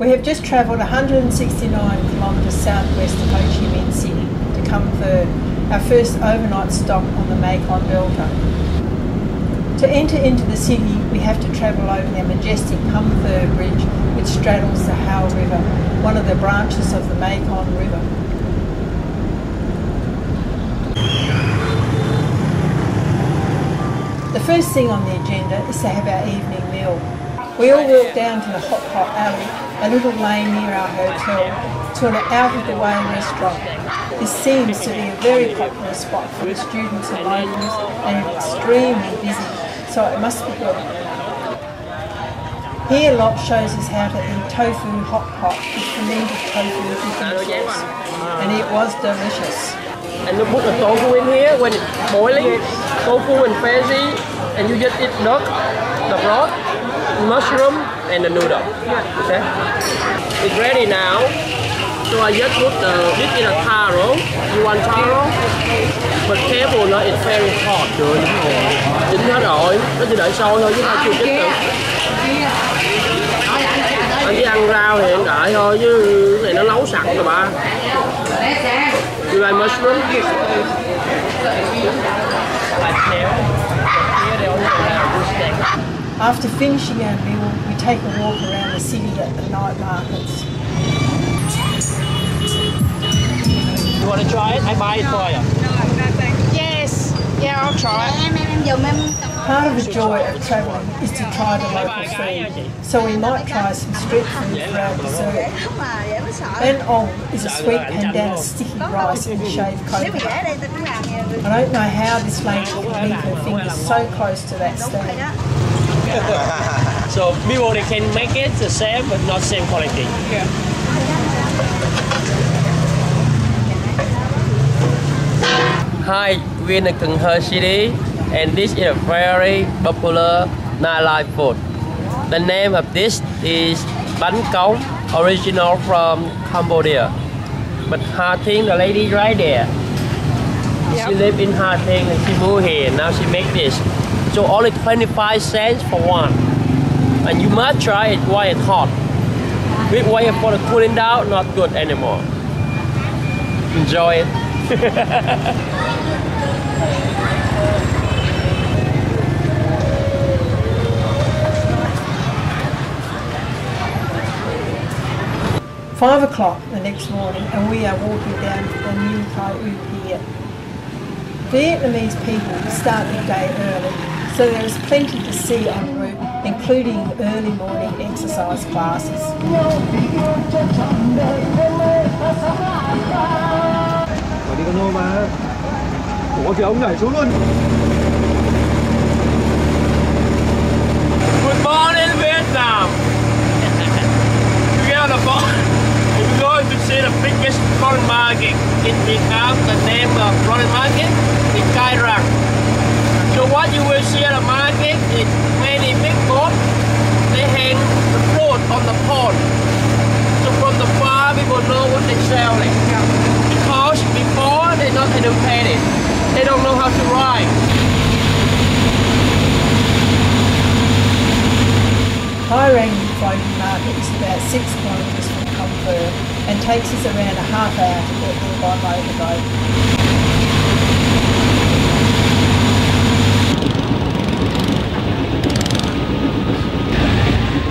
We have just travelled 169 kilometres southwest of Ho Chi Minh City to Can Tho, our first overnight stop on the Mekong Delta. To enter into the city, we have to travel over the majestic Can Tho Bridge, which straddles the Hao River, one of the branches of the Mekong River. The first thing on the agenda is to have our evening meal. We all walk down to the Hot Pot Alley, a little lane near our hotel, to an out-of-the-way restaurant. This seems to be a very popular spot for the students and locals, and extremely busy, so it must be good. Here Lot shows us how to eat tofu hot pot with fermented tofu dipping sauce, and it was delicious. And you put the tofu in here when it's boiling, tofu and veggie, and you just eat duck, the broth, mushroom, and the noodle. Okay? It's ready now. So I just put this in a taro. You want taro? But careful, no, it's very hot. Chín hết rồi, nó chỉ đợi sôi thôi chứ không chưa chín được. Anh chỉ ăn rau thì anh đợi thôi chứ cái này nó nấu sẵn rồi ba. You like mushroom? After finishing our meal, we take a walk around the city at the night markets. You want to try it? I buy it for you. Yes. Yeah, I'll try it. Part of the joy of travelling is to try the local food, so we might try some street food for our dessert. Ben Ong is a sweet pandan sticky rice and shaved coconut. I don't know how this lady can leave her fingers so close to that stand. So people they can make it the same but not same quality. Yeah. Hi, we're in Can Tho City, and this is a very popular nightlife food. The name of this is bánh cống, original from Cambodia. But Ha Tinh, the lady right there, she lived in Ha Tinh and she moved here. Now she make this. So only 25 cents for one. And you must try it while it's hot. Wait for the cooling down, not good anymore. Enjoy it. 5 o'clock the next morning and we are walking down to the new Cai Rang pier. Vietnamese people start their day early, so there is plenty to see en route, including early morning exercise classes. Đi con hô mà. Ủa thì ông nhảy xuống luôn. Good morning, Vietnam. You get on the boat. You're going to see the biggest foreign market in Vietnam. The name of foreign market is Cai Rang. So what you will see at the market is many big boats. They hang the float on the pond. So from the far, people know what they're selling. Because before they're not educated, they don't know how to ride. Cai Rang floating market is about 6 kilometres from Can Tho and takes us around a half hour to get there by motorboat.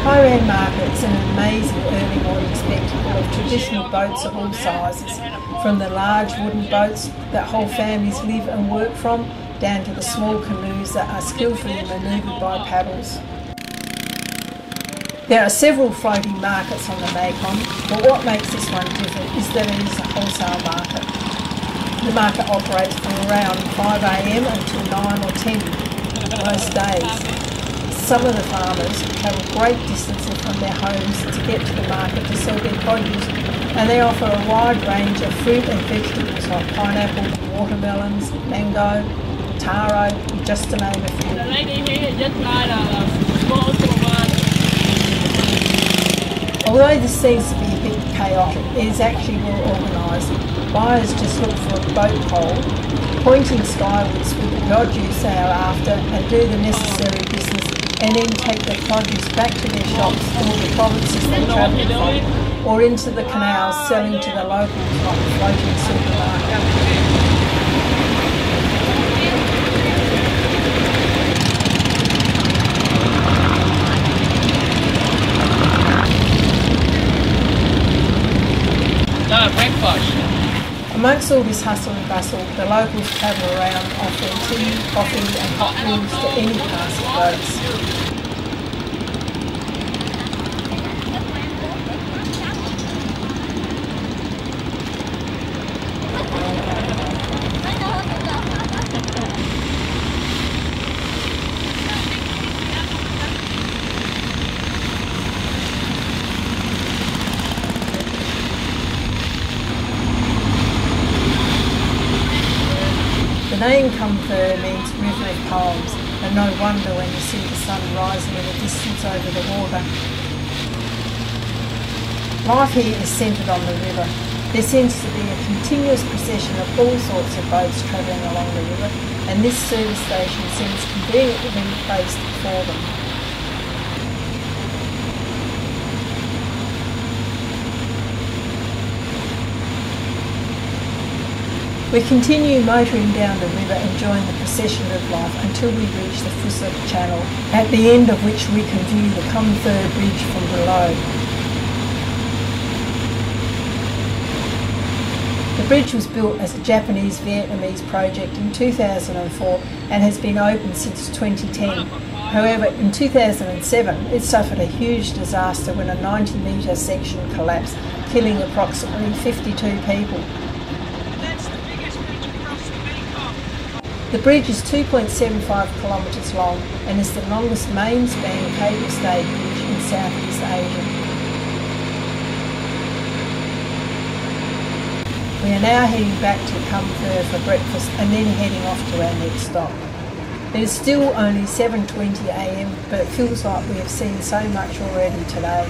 Cai Rang market is an amazing early morning spectacle of traditional boats of all sizes, from the large wooden boats that whole families live and work from, down to the small canoes that are skillfully manoeuvred by paddles. There are several floating markets on the Mekong, but what makes this one different is that it is a wholesale market. The market operates from around 5 AM until 9 or 10 most days. Some of the farmers travel great distances from their homes to get to the market to sell their produce, and they offer a wide range of fruit and vegetables like pineapple, watermelons, mango, taro, just to name a few. The lady here just tried a small one. Although this seems to be a bit chaotic, it is actually well organised. Buyers just look for a boat pole, pointing skywards with the produce they are after and do the necessary business and then take the produce back to their shops or the provinces they're travelling from or into the canals selling to the locals like a floating supermarket. Breakfast. Amongst all this hustle and bustle, the locals travel around offering tea, coffee and hot meals to any passing boats. The name Can Tho means river of palms, and no wonder when you see the sun rising in the distance over the water. Life here is centred on the river. There seems to be a continuous procession of all sorts of boats travelling along the river, and this service station seems conveniently placed for them. We continue motoring down the river enjoying the procession of life until we reach the Phusa Channel, at the end of which we can view the Can Tho Bridge from below. The bridge was built as a Japanese-Vietnamese project in 2004 and has been open since 2010. However, in 2007 it suffered a huge disaster when a 90-metre section collapsed, killing approximately 52 people. The bridge is 2.75 kilometres long and is the longest main-span cable-stayed bridge in Southeast Asia. We are now heading back to Can Tho for breakfast and then heading off to our next stop. It is still only 7:20 AM, but it feels like we have seen so much already today.